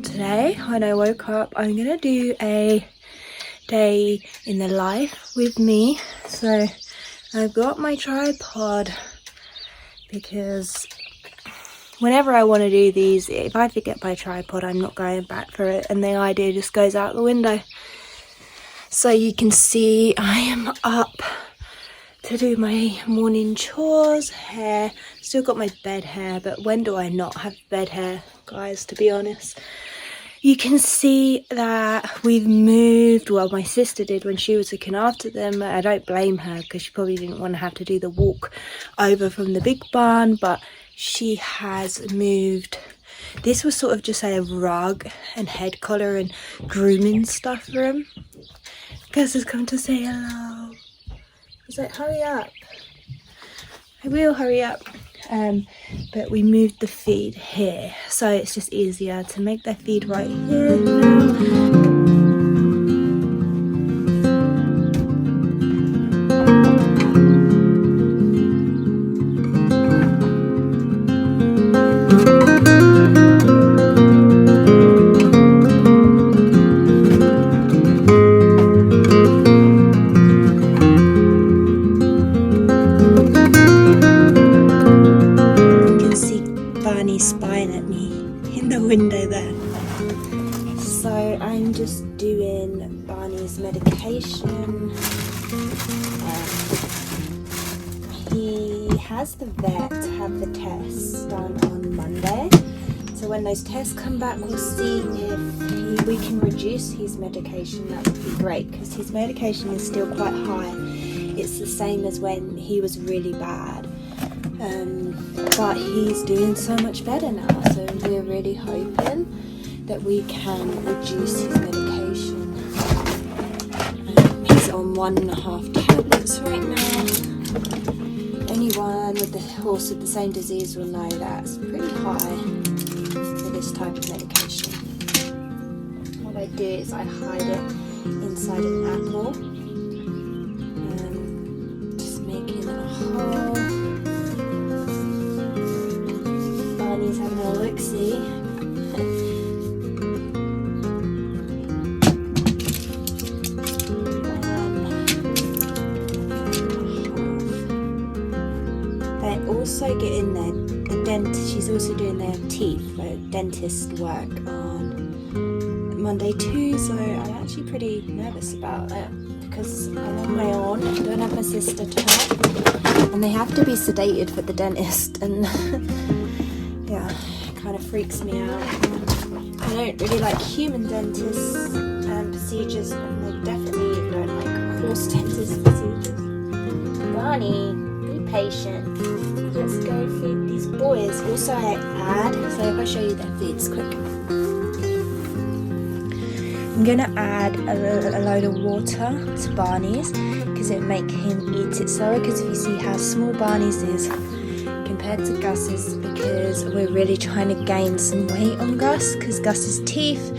today when I woke up. I'm gonna do a day in the life with me. So I've got my tripod because whenever I want to do these, if I forget my tripod, I'm not going back for it, and the idea just goes out the window. So you can see I am up to do my morning chores, hair. Still got my bed hair, but when do I not have bed hair, guys, to be honest? You can see that we've moved. Well, my sister did when she was looking after them. I don't blame her because she probably didn't want to have to do the walk over from the big barn, but she has moved. This was sort of just a rug and head collar and grooming stuff for him. Gus has come to say hello. He's like, hurry up. I will hurry up. But we moved the feed here, so it's just easier to make their feed right here now. Spying at me in the window there. So I'm just doing Barney's medication. He has the vet have the tests done on Monday. So when those tests come back, we'll see if we can reduce his medication. That would be great because his medication is still quite high. It's the same as when he was really bad. But he's doing so much better now, so we're really hoping that we can reduce his medication. He's on 1.5 tablets right now. Anyone with the horse with the same disease will know that's pretty high for this type of medication. What I do is I hide it inside an apple, just making a hole. Barney's having a look-see. They also get in there. The dentist. She's also doing their teeth, the dentist work on Monday too. So I'm actually pretty nervous about it because I'm on my own. I don't have my sister to help, and they have to be sedated for the dentist and. Yeah, it kind of freaks me out. I don't really like human dentist procedures, and I definitely don't like horse dentist procedures. Barney, be patient. Let's go feed these boys. Also, I add, so if I show you their feeds quick. I'm going to add a load of water to Barney's because it will make him eat it slower, because if you see how small Barney's is compared to Gus's, because we're really trying to gain some weight on Gus, because Gus's teeth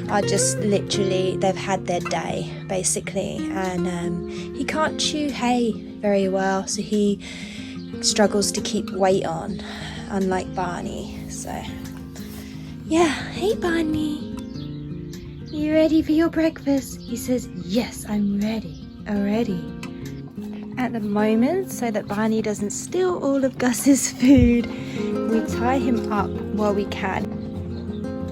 are just literally, they've had their day basically, and he can't chew hay very well, so he struggles to keep weight on, unlike Barney. So yeah, hey Barney, you ready for your breakfast? He says, yes, I'm ready already. At the moment, so that Barney doesn't steal all of Gus's food, we tie him up while we can.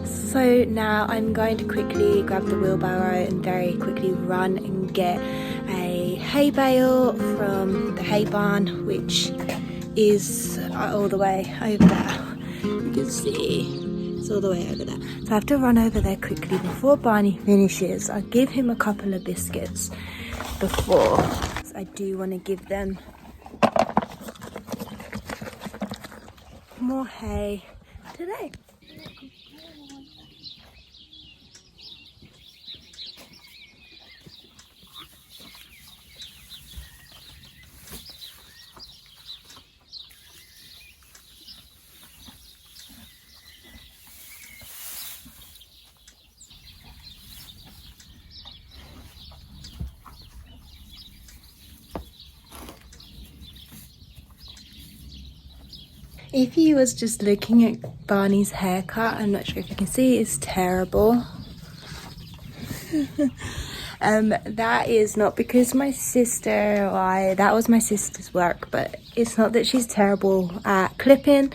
So now I'm going to quickly grab the wheelbarrow and very quickly run and get a hay bale from the hay barn, which is all the way over there. You can see it's all the way over there. So I have to run over there quickly before Barney finishes. I'll give him a couple of biscuits before. I do want to give them more hay today. If you was just looking at Barney's haircut, I'm not sure if you can see, it's terrible. That is not because my sister, that was my sister's work, but it's not that she's terrible at clipping.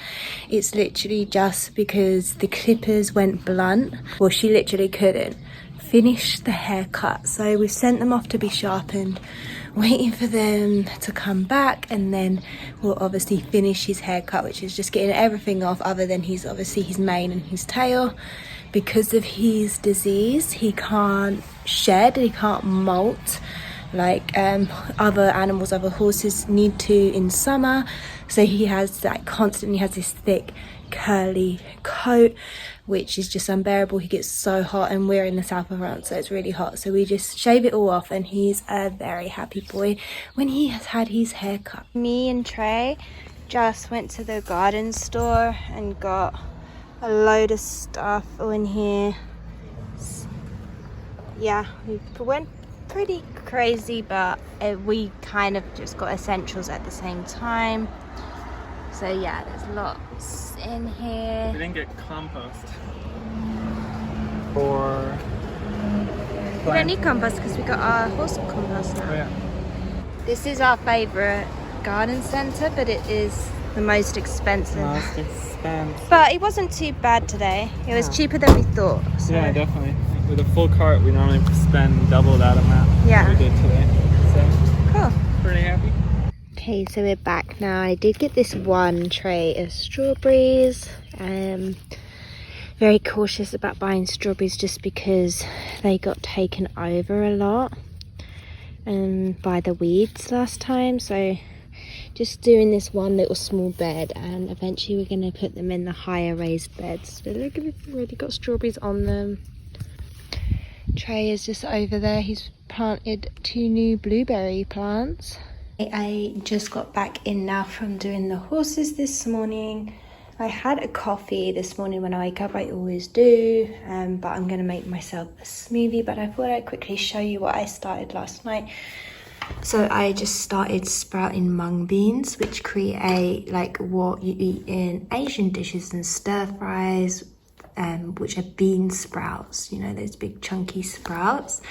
It's literally just because the clippers went blunt. Well, she literally couldn't finish the haircut, so we've sent them off to be sharpened, waiting for them to come back, and then we'll obviously finish his haircut, which is just getting everything off other than his mane and his tail. Because of his disease, he can't shed, he can't molt like other animals, other horses need to in summer. So he has that constantly has this thick curly coat, which is just unbearable. He gets so hot, and we're in the south of France, so it's really hot, so we just shave it all off, and he's a very happy boy when he has had his haircut. Me and Trey just went to the garden store and got a load of stuff in here. Yeah, we went pretty crazy, but we kind of just got essentials at the same time. So yeah, there's lots in here. We didn't get compost for we don't need compost because we got our horse compost now. Oh, yeah. This is our favourite garden centre, but it is the most expensive. But it wasn't too bad today. It was cheaper than we thought. So. Yeah, definitely. With a full cart, we normally spend double that amount that we did today. So, cool. Pretty happy. Okay, so we're back now. I did get this one tray of strawberries. Very cautious about buying strawberries just because they got taken over a lot by the weeds last time. So just doing this one little small bed, and eventually we're going to put them in the higher raised beds. But look, we've already got strawberries on them. Trey is just over there. He's planted 2 new blueberry plants. I just got back in now from doing the horses this morning. I had a coffee this morning when I wake up, I always do, but I'm going to make myself a smoothie. But I thought I'd quickly show you what I started last night. So I just started sprouting mung beans, which create like what you eat in Asian dishes and stir fries, which are bean sprouts, you know, those big chunky sprouts.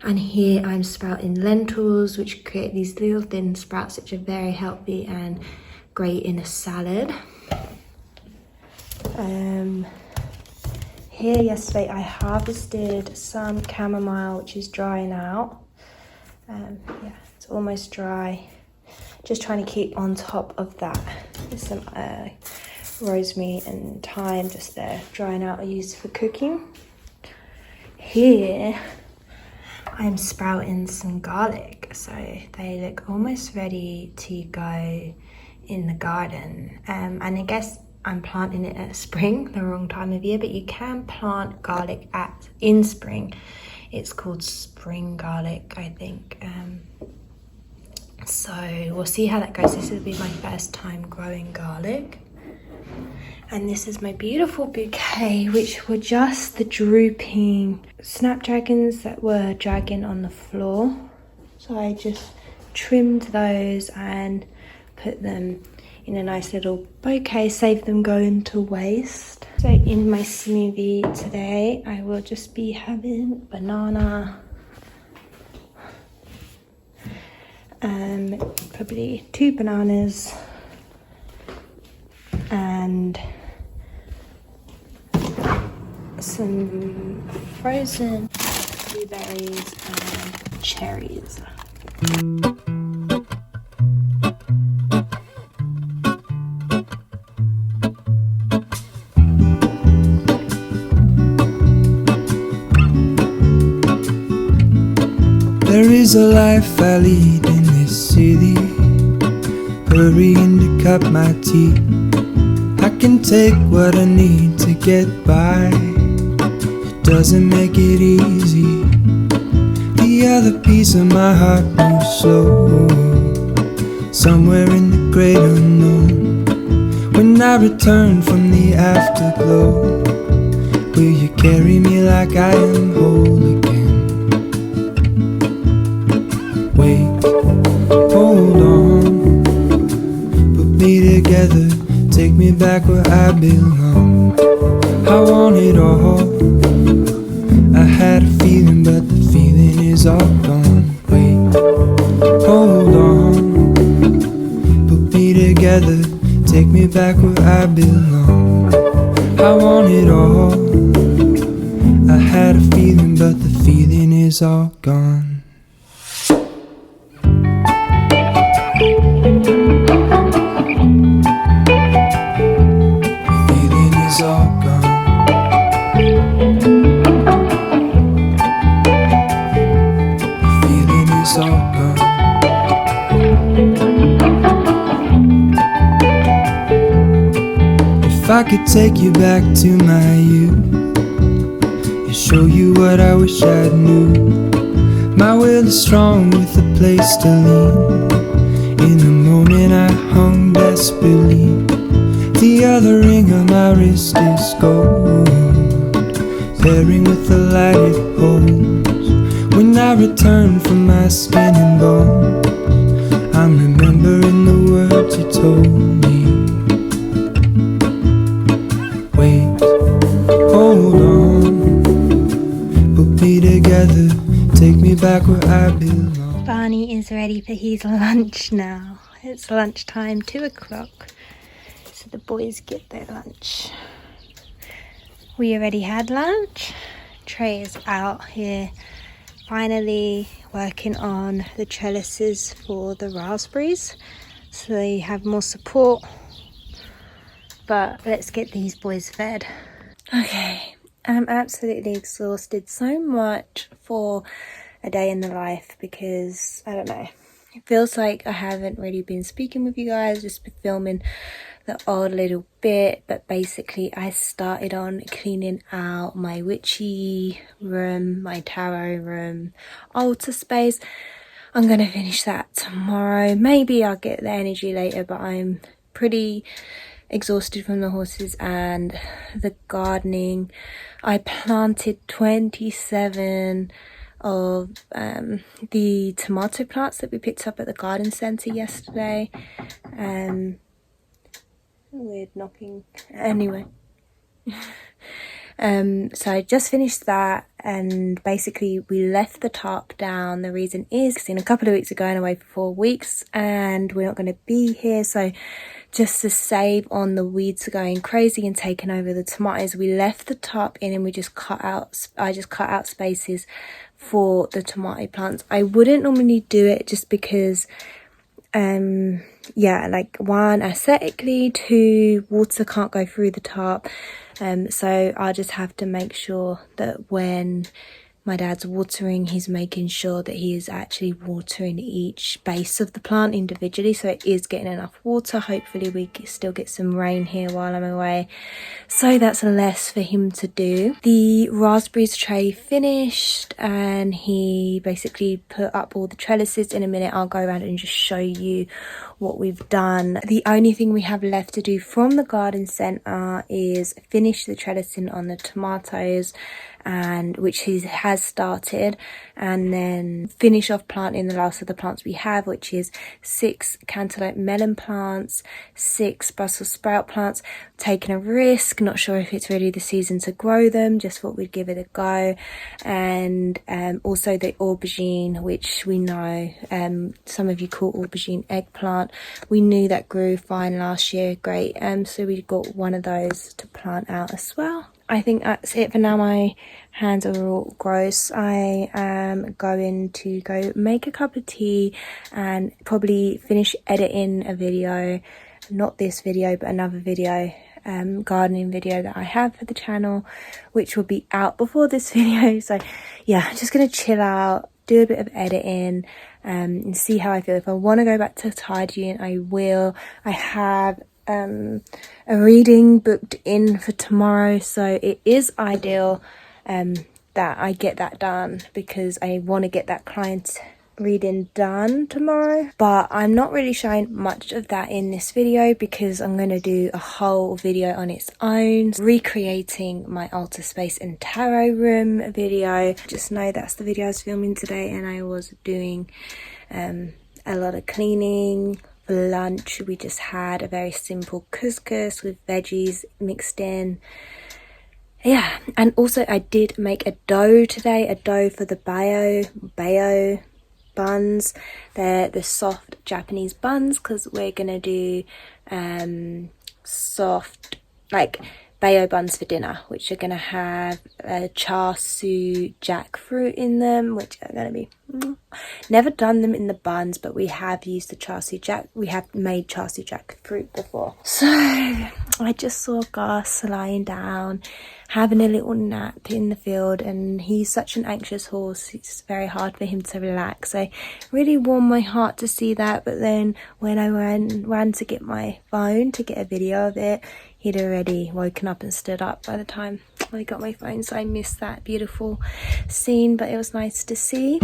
And here I'm sprouting lentils, which create these little thin sprouts, which are very healthy and great in a salad. Here yesterday I harvested some chamomile, which is drying out. Yeah, it's almost dry. Just trying to keep on top of that. There's some rosemary and thyme just there, drying out, I use for cooking. Here I'm sprouting some garlic, so they look almost ready to go in the garden. And I guess I'm planting it at spring, the wrong time of year, but you can plant garlic in spring. It's called spring garlic, I think. So we'll see how that goes. This will be my first time growing garlic. And this is my beautiful bouquet, which were just the drooping snapdragons that were dragging on the floor. So I just trimmed those and put them in a nice little bouquet, save them going to waste. So in my smoothie today, I will just be having banana, probably 2 bananas, and some frozen blueberries and cherries. There is a life I lead in this city, hurrying to cut my teeth. I can take what I need to get by. It doesn't make it easy. The other piece of my heart moves slow, somewhere in the great unknown. When I return from the afterglow, will you carry me like I am whole again? Wait, hold on, put me together, take me back where I belong. I want it all. I had a feeling, but the feeling is all gone. Wait, hold on, put me together, take me back where I belong. I want it all. I had a feeling, but the feeling is all gone. Feeling is all gone. Feeling is all gone. If I could take you back to my youth and show you what I wish I knew, my will is strong with a place to lean. In the moment I hung desperately, the other ring on my wrist is gold, pairing with the light it holds. When I return from my skin and bones, I'm remembering the words you told me. Wait, hold on, put me together, take me back where I belong. Barney is ready for his lunch now. It's lunchtime, 2 o'clock. So the boys get their lunch. We already had lunch. Trey is out here finally working on the trellises for the raspberries, so they have more support. But let's get these boys fed. Okay, I'm absolutely exhausted. So much for a day in the life, because I don't know, it feels like I haven't really been speaking with you guys, just been filming the odd little bit. But basically I started on cleaning out my witchy room, my tarot room, altar space. I'm gonna finish that tomorrow. Maybe I'll get the energy later, but I'm pretty exhausted from the horses and the gardening. I planted 27 of the tomato plants that we picked up at the garden centre yesterday. Weird knocking. Anyway. So I just finished that, and basically we left the tarp down. The reason is because in a couple of weeks we're going away for 4 weeks and we're not going to be here, so just to save on the weeds going crazy and taking over the tomatoes, we left the tarp in and we just I just cut out spaces for the tomato plants. I wouldn't normally do it just because yeah, like 1, aesthetically, 2, water can't go through the tarp, so I just have to make sure that when my dad's watering, he's making sure that he is actually watering each base of the plant individually, so it is getting enough water. Hopefully we still get some rain here while I'm away, so that's less for him to do. The raspberries tray finished and he basically put up all the trellises. In a minute I'll go around and just show you what we've done. The only thing we have left to do from the garden centre is finish the trellising on the tomatoes, and which he has started, and then finish off planting the last of the plants we have, which is 6 cantaloupe melon plants, 6 Brussels sprout plants. Taking a risk, not sure if it's really the season to grow them, just thought we'd give it a go. And also the aubergine, which we know some of you call aubergine eggplant. We knew that grew fine last year, great, so we got one of those to plant out as well. I think that's it for now. My hands are all gross. I am going to go make a cup of tea and probably finish editing a video, not this video but another video, gardening video that I have for the channel, which will be out before this video. So yeah, I'm just gonna chill out, do a bit of editing, and see how I feel. If I want to go back to tidying, I will. I have a reading booked in for tomorrow, so it is ideal that I get that done, because I want to get that client reading done tomorrow. But I'm not really showing much of that in this video because I'm going to do a whole video on its own, recreating my altar space and tarot room video. Just know that's the video I was filming today, and I was doing a lot of cleaning, For lunch, we just had a very simple couscous with veggies mixed in. Yeah, and also I did make a dough today, a dough for the bayo buns. They're the soft Japanese buns, because we're gonna do soft like bayo buns for dinner, which are gonna have char siu jackfruit in them, which are gonna be never done them in the buns, but we have used the we have made char siu jackfruit before. So I just saw Gus lying down having a little nap in the field, and he's such an anxious horse. It's very hard for him to relax. So really warmed my heart to see that. But then when I ran to get my phone to get a video of it, he'd already woken up and stood up by the time I got my phone. So I missed that beautiful scene, but it was nice to see.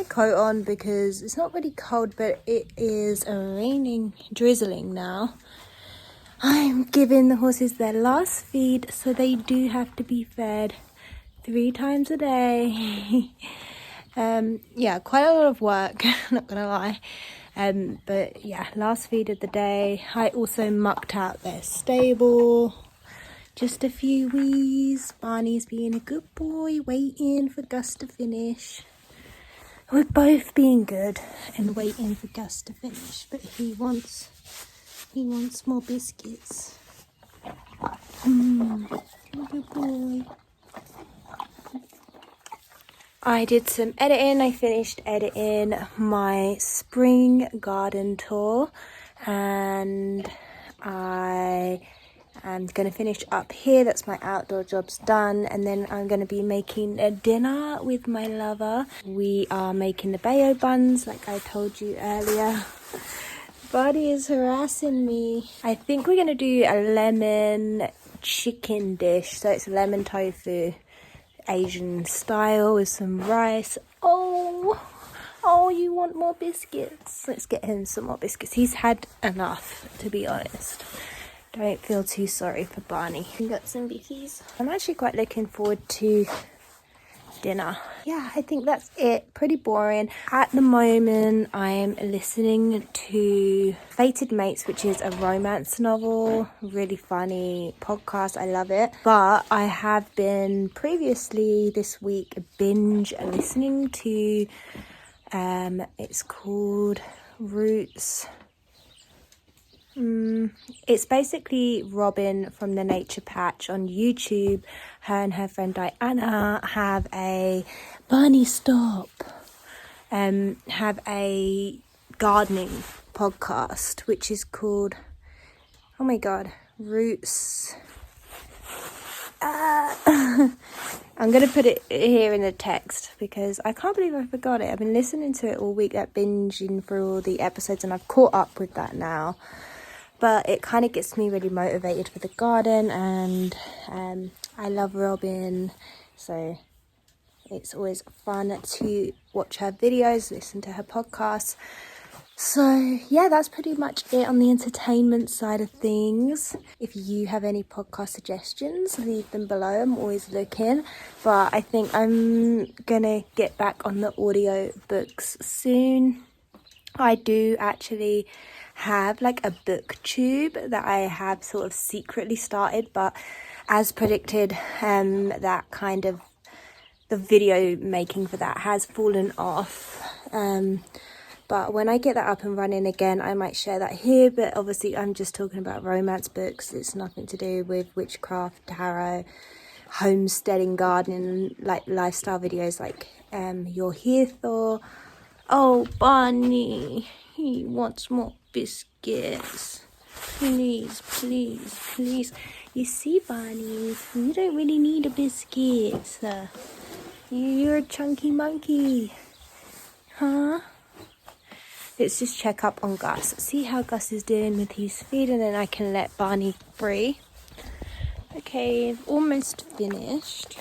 Coat on because it's not really cold, but it is raining, drizzling now. I'm giving the horses their last feed, so they do have to be fed 3 times a day. Yeah, quite a lot of work, not gonna lie. But yeah, last feed of the day. I also mucked out their stable. Just a few wees. Barney's being a good boy, waiting for Gus to finish. We're both being good and waiting for Gus to finish, but he wants more biscuits. Good boy. I did some editing. I finished editing my spring garden tour, and I'm going to finish up here. That's my outdoor jobs done, and then I'm going to be making a dinner with my lover. We are making the bayo buns like I told you earlier. Buddy is harassing me. I think we're going to do a lemon chicken dish. So it's lemon tofu, Asian style, with some rice. Oh, you want more biscuits? Let's get him some more biscuits. He's had enough, to be honest. Don't feel too sorry for Barney. We got some bickies. I'm actually quite looking forward to dinner. Yeah, I think that's it. Pretty boring. At the moment, I'm listening to Fated Mates, which is a romance novel. Really funny podcast. I love it. But I have been previously this week binge listening to, it's called Roots. It's basically Robin from the Nature Patch on YouTube. Her and her friend Diana have a have a gardening podcast, which is called, oh my god, Roots. I'm gonna put it here in the text because I can't believe I forgot it. I've been listening to it all week, binging through all the episodes, and I've caught up with that now. But it kind of gets me really motivated for the garden, and I love Robin, so it's always fun to watch her videos, listen to her podcasts. So yeah, that's pretty much it on the entertainment side of things. If you have any podcast suggestions, leave them below. I'm always looking, but I think I'm gonna get back on the audio books soon. I do actually have like a booktube that I have sort of secretly started, but as predicted, that kind of the video making for that has fallen off. But when I get that up and running again, I might share that here. But obviously I'm just talking about romance books. It's nothing to do with witchcraft, tarot, homesteading, gardening, like lifestyle videos like you're here for. Oh, Barney, he wants more biscuits. Please, please, please. You see, Barney, you don't really need a biscuit. You're a chunky monkey. Huh? Let's just check up on Gus. See how Gus is doing with his feed, and then I can let Barney free. Okay, almost finished.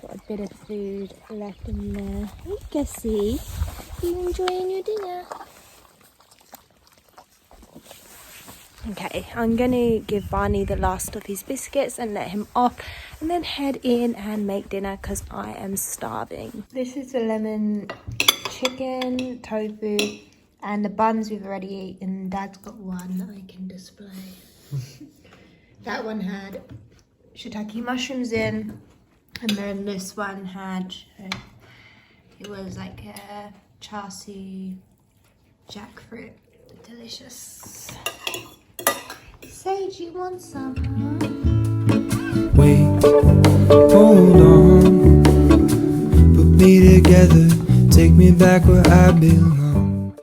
Got a bit of food left in there. Hey, Gussie, you enjoying your dinner? Okay, I'm gonna give Barney the last of his biscuits and let him off, and then head in and make dinner because I am starving. This is the lemon chicken, tofu, and the buns we've already eaten. Dad's got one that I can display. That one had shiitake mushrooms in, and then this one had, it was like a char siu jackfruit. Delicious. Sage, you want some, huh? Wait, hold on, put me together, take me back where I belong.